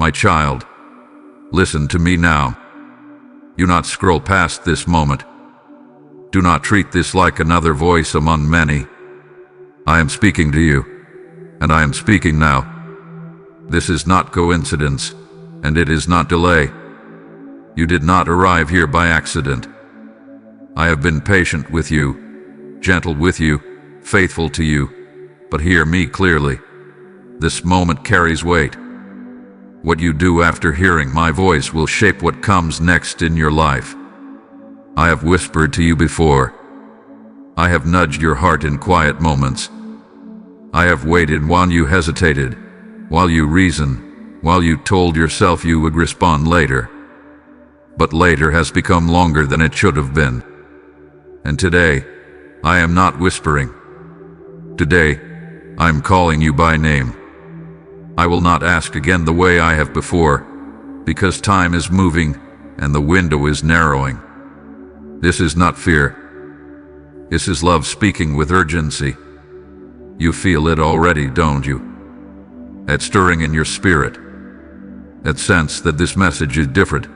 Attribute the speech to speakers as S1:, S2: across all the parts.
S1: My child, listen to me now. Do not scroll past this moment. Do not treat this like another voice among many. I am speaking to you, and I am speaking now. This is not coincidence, and it is not delay. You did not arrive here by accident. I have been patient with you, gentle with you, faithful to you, but hear me clearly. This moment carries weight. What you do after hearing my voice will shape what comes next in your life. I have whispered to you before. I have nudged your heart in quiet moments. I have waited while you hesitated, while you reasoned, while you told yourself you would respond later. But later has become longer than it should have been. And today, I am not whispering. Today, I am calling you by name. I will not ask again the way I have before, because time is moving and the window is narrowing. This is not fear. This is love speaking with urgency. You feel it already, don't you? That stirring in your spirit. That sense that this message is different.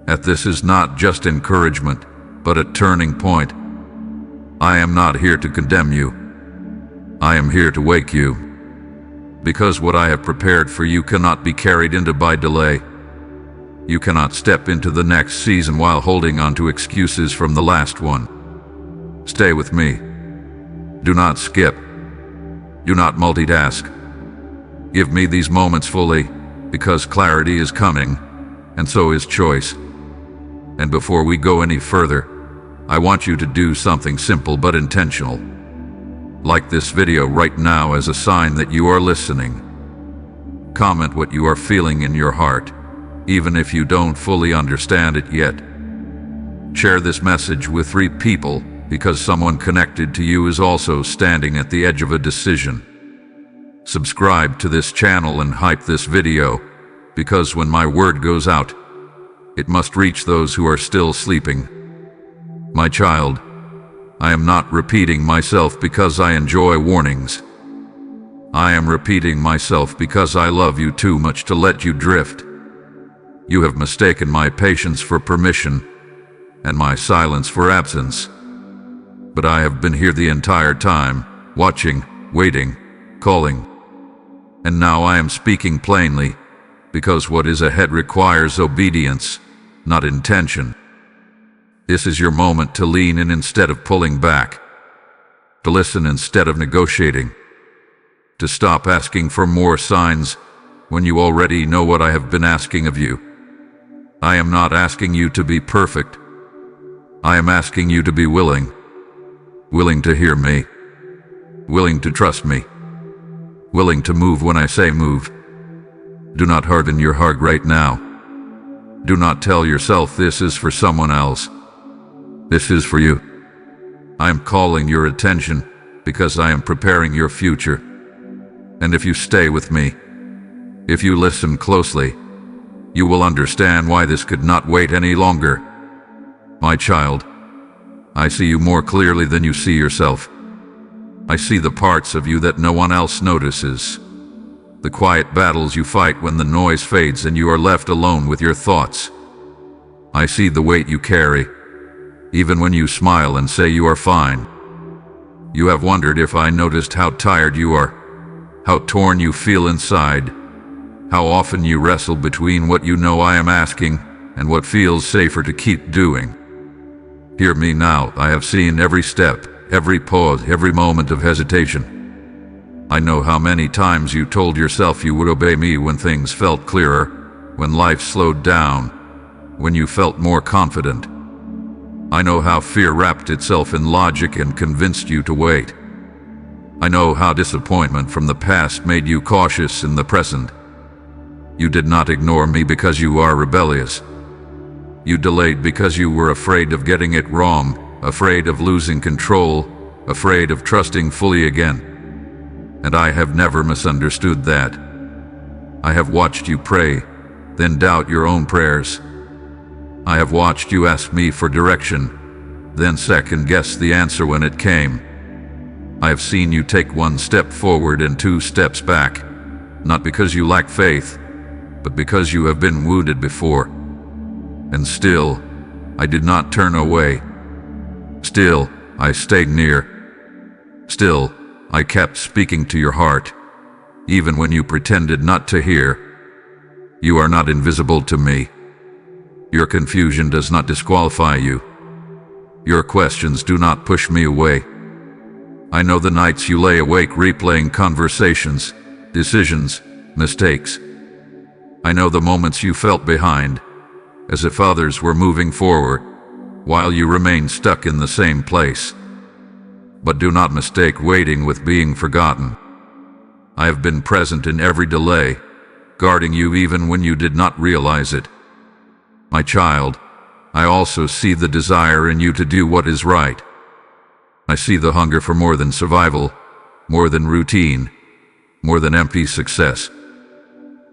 S1: That this is not just encouragement, but a turning point. I am not here to condemn you. I am here to wake you. Because what I have prepared for you cannot be carried into by delay. You cannot step into the next season while holding on to excuses from the last one. Stay with me. Do not skip. Do not multitask. Give me these moments fully, because clarity is coming, and so is choice. And before we go any further, I want you to do something simple but intentional. Like this video right now as a sign that you are listening. Comment what you are feeling in your heart, even if you don't fully understand it yet. Share this message with 3 people, because someone connected to you is also standing at the edge of a decision. Subscribe to this channel and hype this video, because when my word goes out, it must reach those who are still sleeping. My child, I am not repeating myself because I enjoy warnings. I am repeating myself because I love you too much to let you drift. You have mistaken my patience for permission, and my silence for absence. But I have been here the entire time, watching, waiting, calling. And now I am speaking plainly, because what is ahead requires obedience, not intention. This is your moment to lean in instead of pulling back, to listen instead of negotiating, to stop asking for more signs when you already know what I have been asking of you. I am not asking you to be perfect. I am asking you to be willing to hear me, willing to trust me, willing to move when I say move. Do not harden your heart right now. Do not tell yourself this is for someone else. This is for you. I am calling your attention because I am preparing your future. And if you stay with me, if you listen closely, you will understand why this could not wait any longer. My child, I see you more clearly than you see yourself. I see the parts of you that no one else notices. The quiet battles you fight when the noise fades and you are left alone with your thoughts. I see the weight you carry, even when you smile and say you are fine. You have wondered if I noticed how tired you are, how torn you feel inside, how often you wrestle between what you know I am asking and what feels safer to keep doing. Hear me now. I have seen every step, every pause, every moment of hesitation. I know how many times you told yourself you would obey me when things felt clearer, when life slowed down, when you felt more confident. I know how fear wrapped itself in logic and convinced you to wait. I know how disappointment from the past made you cautious in the present. You did not ignore me because you are rebellious. You delayed because you were afraid of getting it wrong, afraid of losing control, afraid of trusting fully again. And I have never misunderstood that. I have watched you pray, then doubt your own prayers. I have watched you ask me for direction, then second-guess the answer when it came. I have seen you take 1 step forward and 2 steps back, not because you lack faith, but because you have been wounded before. And still, I did not turn away. Still, I stayed near. Still, I kept speaking to your heart, even when you pretended not to hear. You are not invisible to me. Your confusion does not disqualify you. Your questions do not push me away. I know the nights you lay awake replaying conversations, decisions, mistakes. I know the moments you felt behind, as if others were moving forward, while you remained stuck in the same place. But do not mistake waiting with being forgotten. I have been present in every delay, guarding you even when you did not realize it. My child, I also see the desire in you to do what is right. I see the hunger for more than survival, more than routine, more than empty success,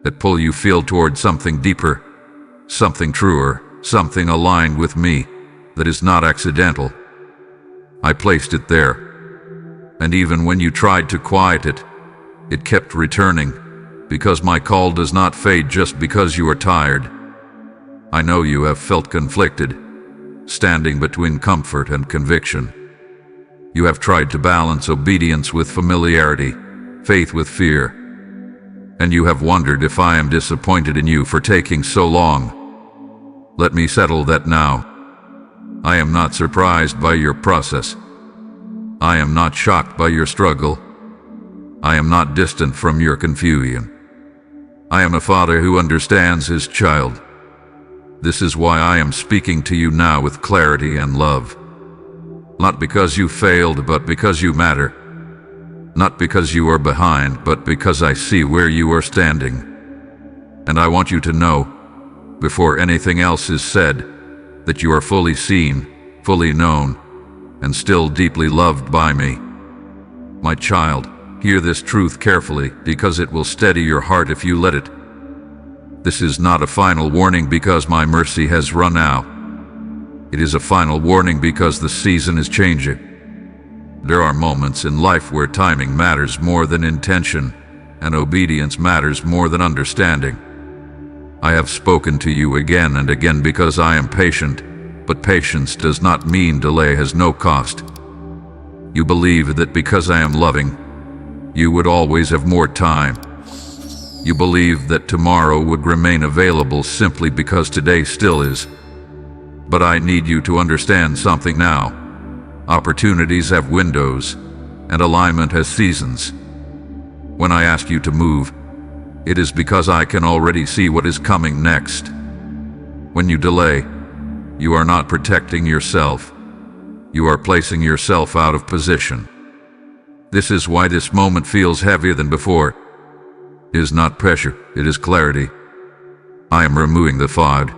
S1: that pull you feel toward something deeper, something truer, something aligned with me that is not accidental. I placed it there, and even when you tried to quiet it, it kept returning, because my call does not fade just because you are tired. I know you have felt conflicted, standing between comfort and conviction. You have tried to balance obedience with familiarity, faith with fear, and you have wondered if I am disappointed in you for taking so long. Let me settle that now. I am not surprised by your process. I am not shocked by your struggle. I am not distant from your confusion. I am a father who understands his child. This is why I am speaking to you now with clarity and love. Not because you failed, but because you matter. Not because you are behind, but because I see where you are standing. And I want you to know, before anything else is said, that you are fully seen, fully known, and still deeply loved by me. My child, hear this truth carefully, because it will steady your heart if you let it. This is not a final warning because my mercy has run out. It is a final warning because the season is changing. There are moments in life where timing matters more than intention, and obedience matters more than understanding. I have spoken to you again and again because I am patient, but patience does not mean delay has no cost. You believe that because I am loving, you would always have more time. You believe that tomorrow would remain available simply because today still is. But I need you to understand something now. Opportunities have windows, and alignment has seasons. When I ask you to move, it is because I can already see what is coming next. When you delay, you are not protecting yourself. You are placing yourself out of position. This is why this moment feels heavier than before. It is not pressure, it is clarity. I am removing the fog.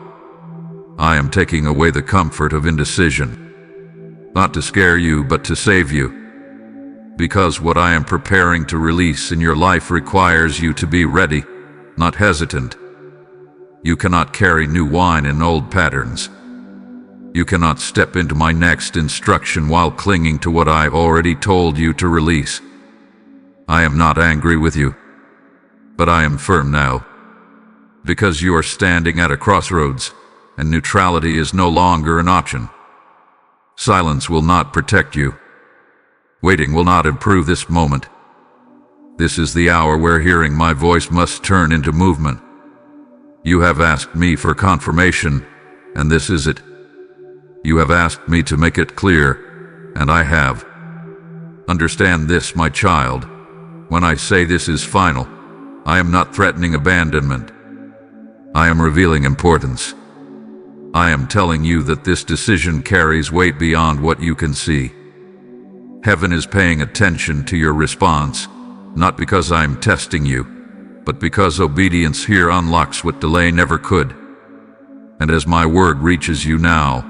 S1: I am taking away the comfort of indecision. Not to scare you, but to save you. Because what I am preparing to release in your life requires you to be ready, not hesitant. You cannot carry new wine in old patterns. You cannot step into my next instruction while clinging to what I've already told you to release. I am not angry with you, but I am firm now. Because you are standing at a crossroads, and neutrality is no longer an option. Silence will not protect you. Waiting will not improve this moment. This is the hour where hearing my voice must turn into movement. You have asked me for confirmation, and this is it. You have asked me to make it clear, and I have. Understand this, my child. When I say this is final, I am not threatening abandonment. I am revealing importance. I am telling you that this decision carries weight beyond what you can see. Heaven is paying attention to your response, not because I am testing you, but because obedience here unlocks what delay never could. And as my word reaches you now,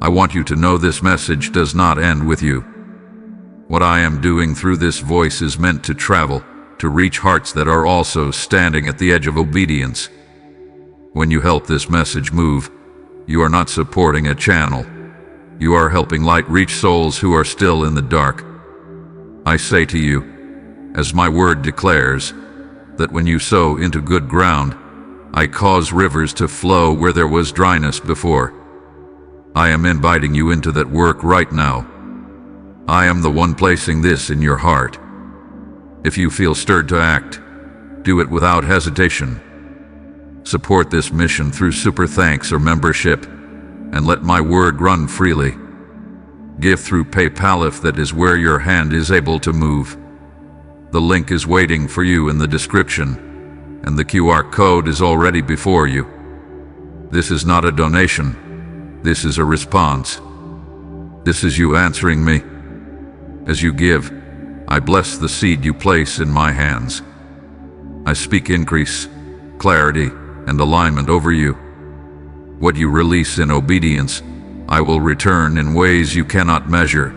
S1: I want you to know this message does not end with you. What I am doing through this voice is meant to travel, to reach hearts that are also standing at the edge of obedience. When you help this message move, you are not supporting a channel. You are helping light reach souls who are still in the dark. I say to you, as my word declares, that when you sow into good ground, I cause rivers to flow where there was dryness before. I am inviting you into that work right now. I am the one placing this in your heart. If you feel stirred to act, do it without hesitation. Support this mission through super thanks or membership, and let my word run freely. Give through PayPal if that is where your hand is able to move. The link is waiting for you in the description, and the QR code is already before you. This is not a donation. This is a response. This is you answering me. As you give, I bless the seed you place in my hands. I speak increase, clarity, and alignment over you. What you release in obedience, I will return in ways you cannot measure.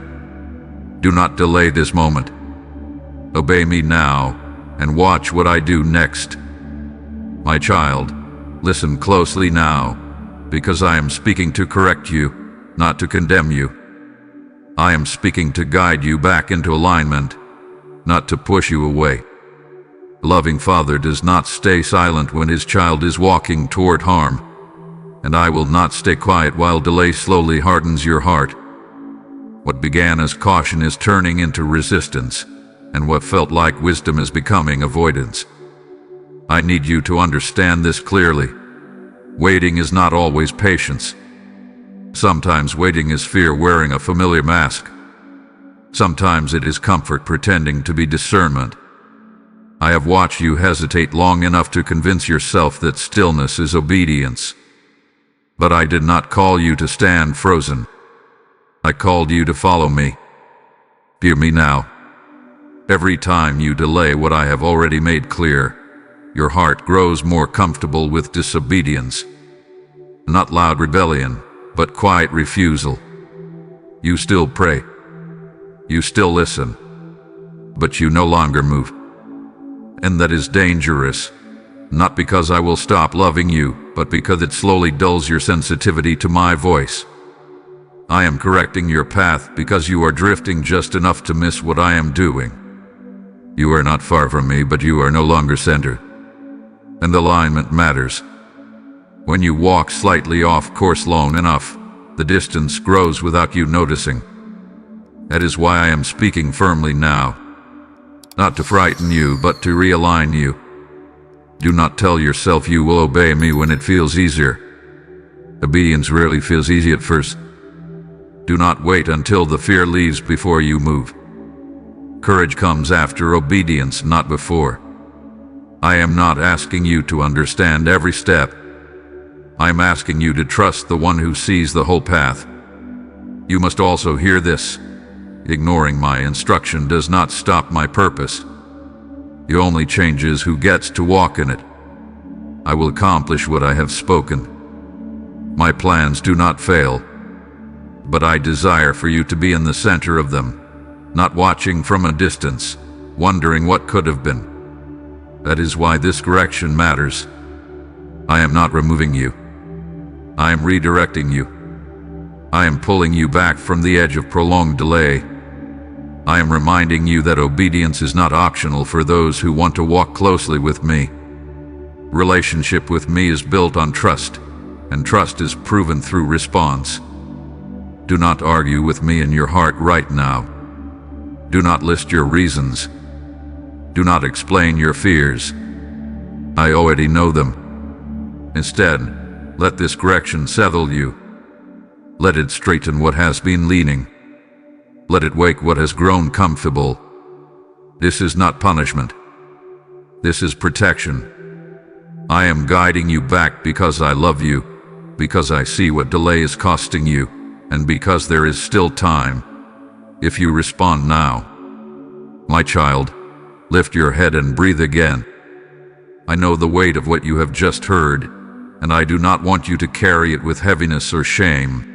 S1: Do not delay this moment. Obey me now, and watch what I do next. My child, listen closely now, because I am speaking to correct you, not to condemn you. I am speaking to guide you back into alignment, not to push you away. A loving father does not stay silent when his child is walking toward harm, and I will not stay quiet while delay slowly hardens your heart. What began as caution is turning into resistance, and what felt like wisdom is becoming avoidance. I need you to understand this clearly. Waiting is not always patience. Sometimes waiting is fear wearing a familiar mask. Sometimes it is comfort pretending to be discernment. I have watched you hesitate long enough to convince yourself that stillness is obedience. But I did not call you to stand frozen. I called you to follow me. Hear me now. Every time you delay what I have already made clear, your heart grows more comfortable with disobedience. Not loud rebellion, but quiet refusal. You still pray. You still listen. But you no longer move. And that is dangerous. Not because I will stop loving you, but because it slowly dulls your sensitivity to my voice. I am correcting your path because you are drifting just enough to miss what I am doing. You are not far from me, but you are no longer centered. And alignment matters. When you walk slightly off course long enough, the distance grows without you noticing. That is why I am speaking firmly now. Not to frighten you, but to realign you. Do not tell yourself you will obey me when it feels easier. Obedience rarely feels easy at first. Do not wait until the fear leaves before you move. Courage comes after obedience, not before. I am not asking you to understand every step. I am asking you to trust the one who sees the whole path. You must also hear this. Ignoring my instruction does not stop my purpose. It only changes who gets to walk in it. I will accomplish what I have spoken. My plans do not fail, but I desire for you to be in the center of them, not watching from a distance, wondering what could have been. That is why this correction matters. I am not removing you. I am redirecting you. I am pulling you back from the edge of prolonged delay. I am reminding you that obedience is not optional for those who want to walk closely with me. Relationship with me is built on trust, and trust is proven through response. Do not argue with me in your heart right now. Do not list your reasons. Do not explain your fears. I already know them. Instead, let this correction settle you. Let it straighten what has been leaning. Let it wake what has grown comfortable. This is not punishment. This is protection. I am guiding you back because I love you, because I see what delay is costing you, and because there is still time. If you respond now, my child, lift your head and breathe again. I know the weight of what you have just heard, and I do not want you to carry it with heaviness or shame.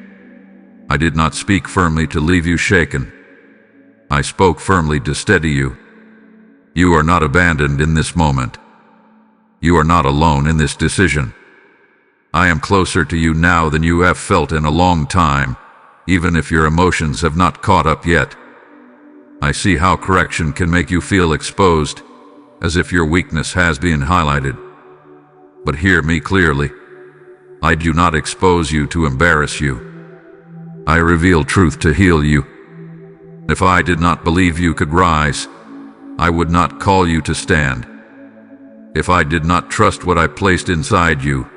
S1: I did not speak firmly to leave you shaken. I spoke firmly to steady you. You are not abandoned in this moment. You are not alone in this decision. I am closer to you now than you have felt in a long time, even if your emotions have not caught up yet. I see how correction can make you feel exposed, as if your weakness has been highlighted. But hear me clearly. I do not expose you to embarrass you. I reveal truth to heal you. If I did not believe you could rise, I would not call you to stand. If I did not trust what I placed inside you,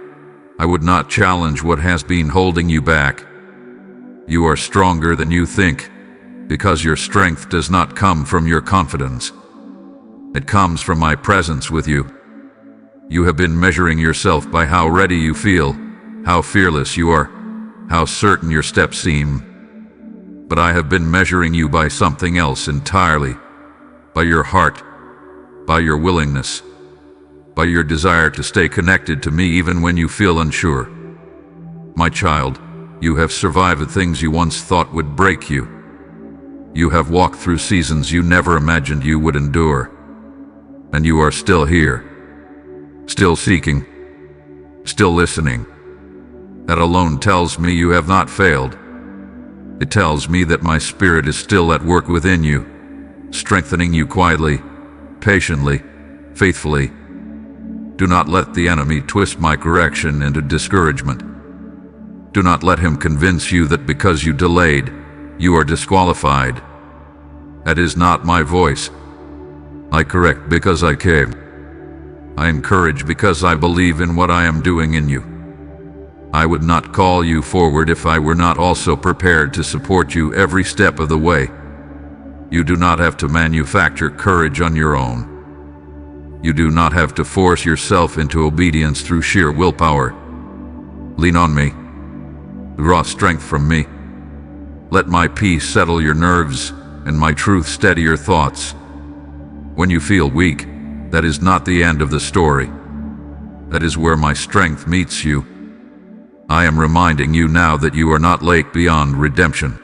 S1: I would not challenge what has been holding you back. You are stronger than you think, because your strength does not come from your confidence. It comes from my presence with you. You have been measuring yourself by how ready you feel, how fearless you are, how certain your steps seem. But I have been measuring you by something else entirely, by your heart, by your willingness, by your desire to stay connected to me even when you feel unsure. My child, you have survived the things you once thought would break you. You have walked through seasons you never imagined you would endure. And you are still here, still seeking, still listening. That alone tells me you have not failed. It tells me that my spirit is still at work within you, strengthening you quietly, patiently, faithfully. Do not let the enemy twist my correction into discouragement. Do not let him convince you that because you delayed, you are disqualified. That is not my voice. I correct because I care. I encourage because I believe in what I am doing in you. I would not call you forward if I were not also prepared to support you every step of the way. You do not have to manufacture courage on your own. You do not have to force yourself into obedience through sheer willpower. Lean on me. Draw strength from me. Let my peace settle your nerves and my truth steady your thoughts. When you feel weak, that is not the end of the story. That is where my strength meets you. I am reminding you now that you are not late beyond redemption.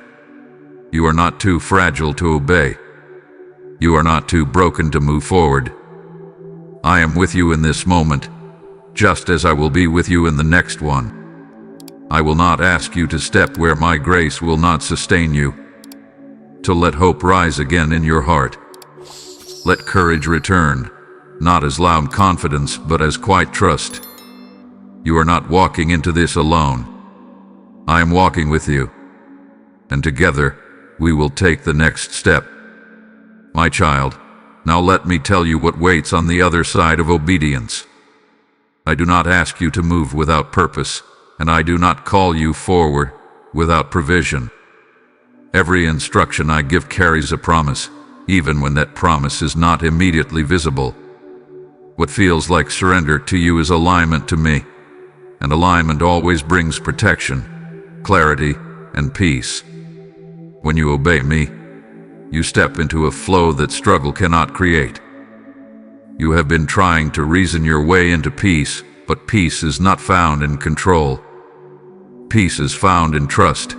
S1: You are not too fragile to obey. You are not too broken to move forward. I am with you in this moment, just as I will be with you in the next one. I will not ask you to step where my grace will not sustain you. To let hope rise again in your heart. Let courage return, not as loud confidence, but as quiet trust. You are not walking into this alone. I am walking with you. And together, we will take the next step. My child, now let me tell you what waits on the other side of obedience. I do not ask you to move without purpose, and I do not call you forward without provision. Every instruction I give carries a promise, even when that promise is not immediately visible. What feels like surrender to you is alignment to me, and alignment always brings protection, clarity, and peace. When you obey me, you step into a flow that struggle cannot create. You have been trying to reason your way into peace, but peace is not found in control. Peace is found in trust.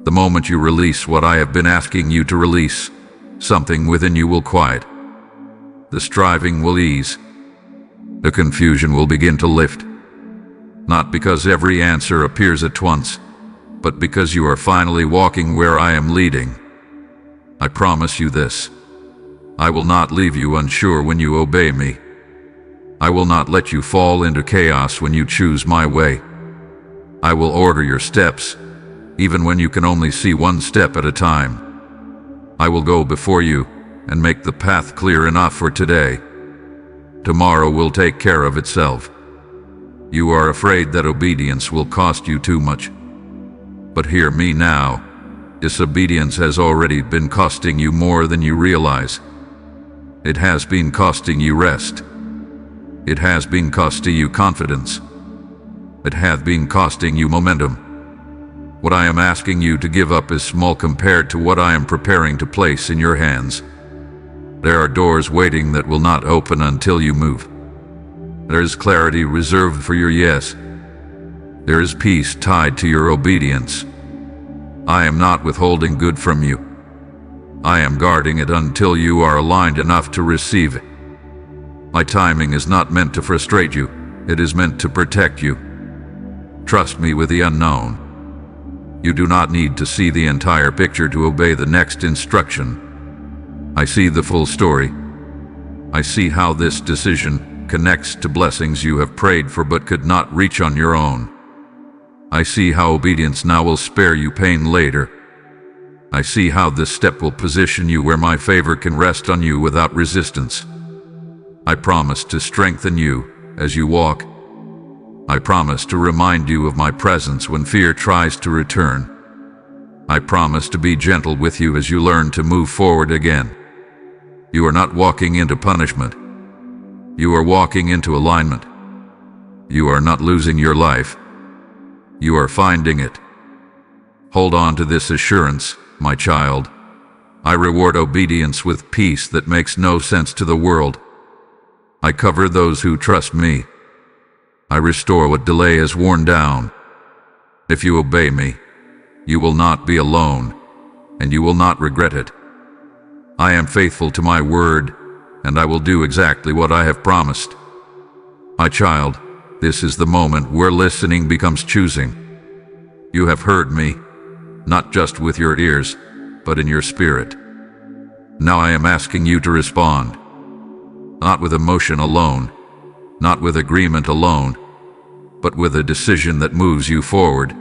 S1: The moment you release what I have been asking you to release, something within you will quiet. The striving will ease. The confusion will begin to lift. Not because every answer appears at once, but because you are finally walking where I am leading. I promise you this. I will not leave you unsure when you obey me. I will not let you fall into chaos when you choose my way. I will order your steps, even when you can only see one step at a time. I will go before you and make the path clear enough for today. Tomorrow will take care of itself. You are afraid that obedience will cost you too much. But hear me now. Disobedience has already been costing you more than you realize. It has been costing you rest. It has been costing you confidence. It has been costing you momentum. What I am asking you to give up is small compared to what I am preparing to place in your hands. There are doors waiting that will not open until you move. There is clarity reserved for your yes. There is peace tied to your obedience. I am not withholding good from you. I am guarding it until you are aligned enough to receive it. My timing is not meant to frustrate you. It is meant to protect you. Trust me with the unknown. You do not need to see the entire picture to obey the next instruction. I see the full story. I see how this decision, connects to blessings you have prayed for but could not reach on your own. I see how obedience now will spare you pain later. I see how this step will position you where my favor can rest on you without resistance. I promise to strengthen you as you walk. I promise to remind you of my presence when fear tries to return. I promise to be gentle with you as you learn to move forward again. You are not walking into punishment. You are walking into alignment. You are not losing your life. You are finding it. Hold on to this assurance, my child. I reward obedience with peace that makes no sense to the world. I cover those who trust me. I restore what delay has worn down. If you obey me, you will not be alone, and you will not regret it. I am faithful to my word, and I will do exactly what I have promised. My child, this is the moment where listening becomes choosing. You have heard me, not just with your ears, but in your spirit. Now I am asking you to respond. Not with emotion alone, not with agreement alone, but with a decision that moves you forward.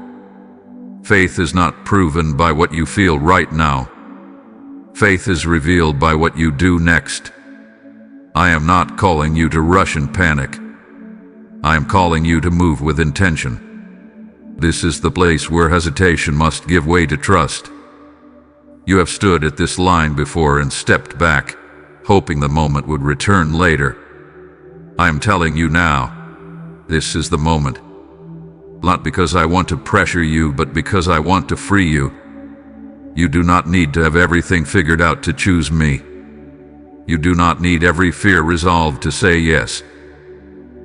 S1: Faith is not proven by what you feel right now. Faith is revealed by what you do next. I am not calling you to rush and panic. I am calling you to move with intention. This is the place where hesitation must give way to trust. You have stood at this line before and stepped back, hoping the moment would return later. I am telling you now, this is the moment. Not because I want to pressure you, but because I want to free you. You do not need to have everything figured out to choose me. You do not need every fear resolved to say yes.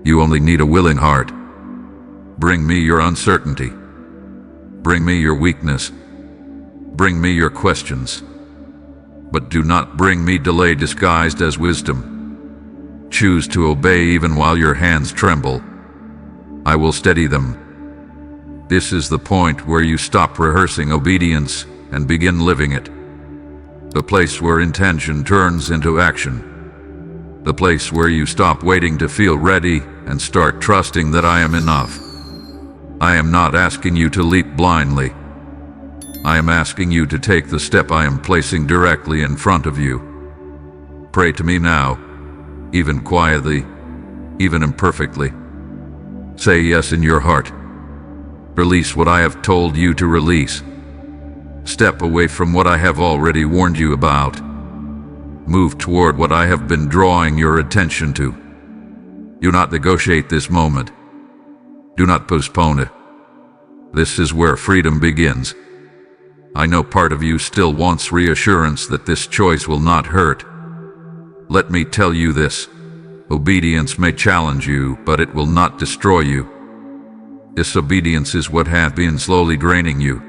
S1: You only need a willing heart. Bring me your uncertainty. Bring me your weakness. Bring me your questions. But do not bring me delay disguised as wisdom. Choose to obey even while your hands tremble. I will steady them. This is the point where you stop rehearsing obedience and begin living it. The place where intention turns into action. The place where you stop waiting to feel ready and start trusting that I am enough. I am not asking you to leap blindly. I am asking you to take the step I am placing directly in front of you. Pray to me now, even quietly, even imperfectly. Say yes in your heart. Release what I have told you to release. Step away from what I have already warned you about. Move toward what I have been drawing your attention to. Do not negotiate this moment. Do not postpone it. This is where freedom begins. I know part of you still wants reassurance that this choice will not hurt. Let me tell you this. Obedience may challenge you, but it will not destroy you. Disobedience is what has been slowly draining you.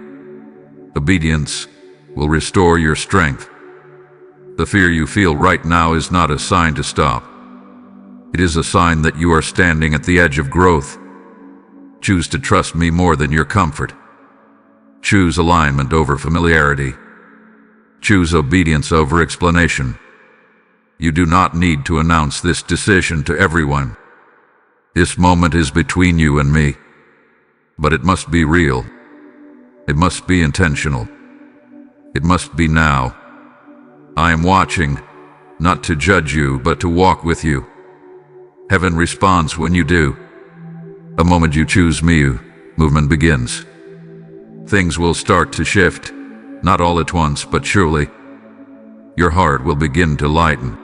S1: Obedience will restore your strength. The fear you feel right now is not a sign to stop. It is a sign that you are standing at the edge of growth. Choose to trust me more than your comfort. Choose alignment over familiarity. Choose obedience over explanation. You do not need to announce this decision to everyone. This moment is between you and me. But it must be real. It must be intentional. It must be now. I am watching, not to judge you, but to walk with you. Heaven responds when you do. The moment you choose me, movement begins. Things will start to shift, not all at once, but surely. Your heart will begin to lighten.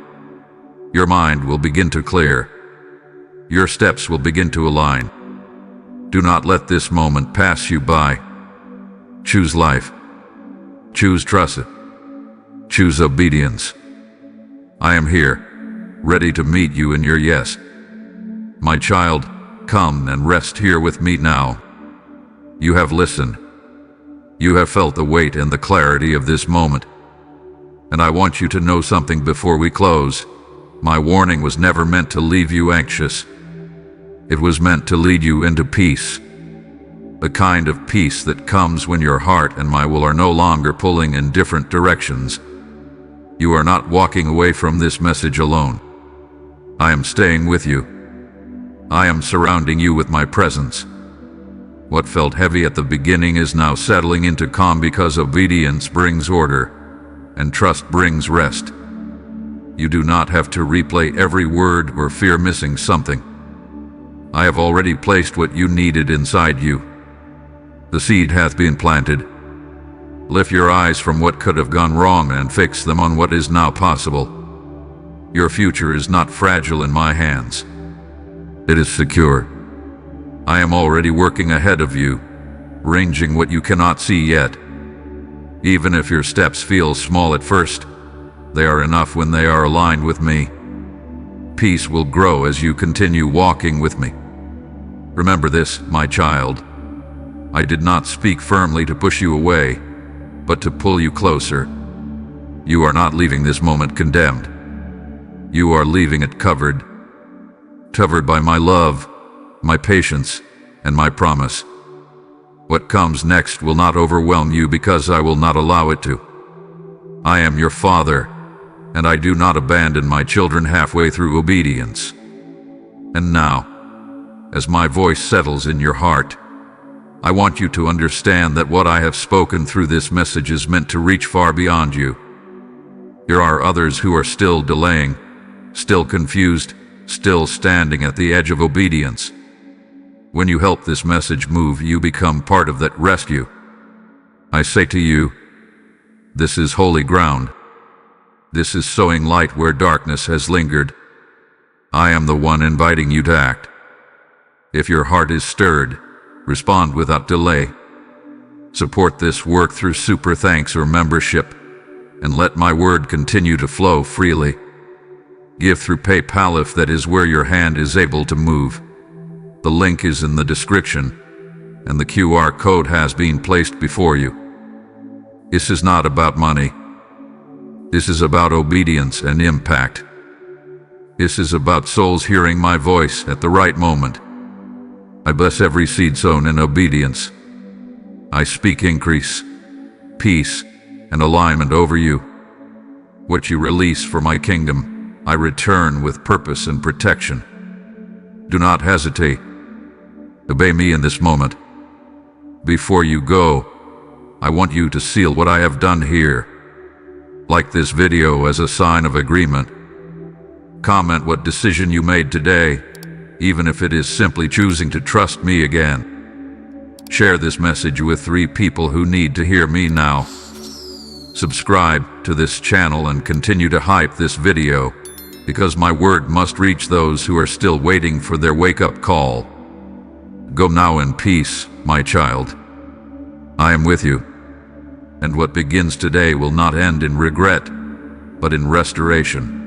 S1: Your mind will begin to clear. Your steps will begin to align. Do not let this moment pass you by. Choose life. Choose trust. Choose obedience. I am here, ready to meet you in your yes. My child, come and rest here with me now. You have listened. You have felt the weight and the clarity of this moment. And I want you to know something before we close. My warning was never meant to leave you anxious. It was meant to lead you into peace. The kind of peace that comes when your heart and my will are no longer pulling in different directions. You are not walking away from this message alone. I am staying with you. I am surrounding you with my presence. What felt heavy at the beginning is now settling into calm because obedience brings order, and trust brings rest. You do not have to replay every word or fear missing something. I have already placed what you needed inside you. The seed hath been planted. Lift your eyes from what could have gone wrong and fix them on what is now possible. Your future is not fragile in my hands. It is secure. I am already working ahead of you, arranging what you cannot see yet. Even if your steps feel small at first, they are enough when they are aligned with me. Peace will grow as you continue walking with me. Remember this, my child. I did not speak firmly to push you away, but to pull you closer. You are not leaving this moment condemned. You are leaving it covered by my love, my patience, and my promise. What comes next will not overwhelm you because I will not allow it to. I am your father, and I do not abandon my children halfway through obedience. And now, as my voice settles in your heart, I want you to understand that what I have spoken through this message is meant to reach far beyond you. There are others who are still delaying, still confused, still standing at the edge of obedience. When you help this message move, you become part of that rescue. I say to you, this is holy ground. This is sowing light where darkness has lingered. I am the one inviting you to act. If your heart is stirred, respond without delay. Support this work through super thanks or membership, and let my word continue to flow freely. Give through PayPal if that is where your hand is able to move. The link is in the description, and the QR code has been placed before you. This is not about money. This is about obedience and impact. This is about souls hearing my voice at the right moment. I bless every seed sown in obedience. I speak increase, peace, and alignment over you. What you release for my kingdom, I return with purpose and protection. Do not hesitate. Obey me in this moment. Before you go, I want you to seal what I have done here. Like this video as a sign of agreement. Comment what decision you made today, even if it is simply choosing to trust me again. Share this message with 3 people who need to hear me now. Subscribe to this channel and continue to hype this video, because my word must reach those who are still waiting for their wake-up call. Go now in peace, my child. I am with you, and what begins today will not end in regret, but in restoration.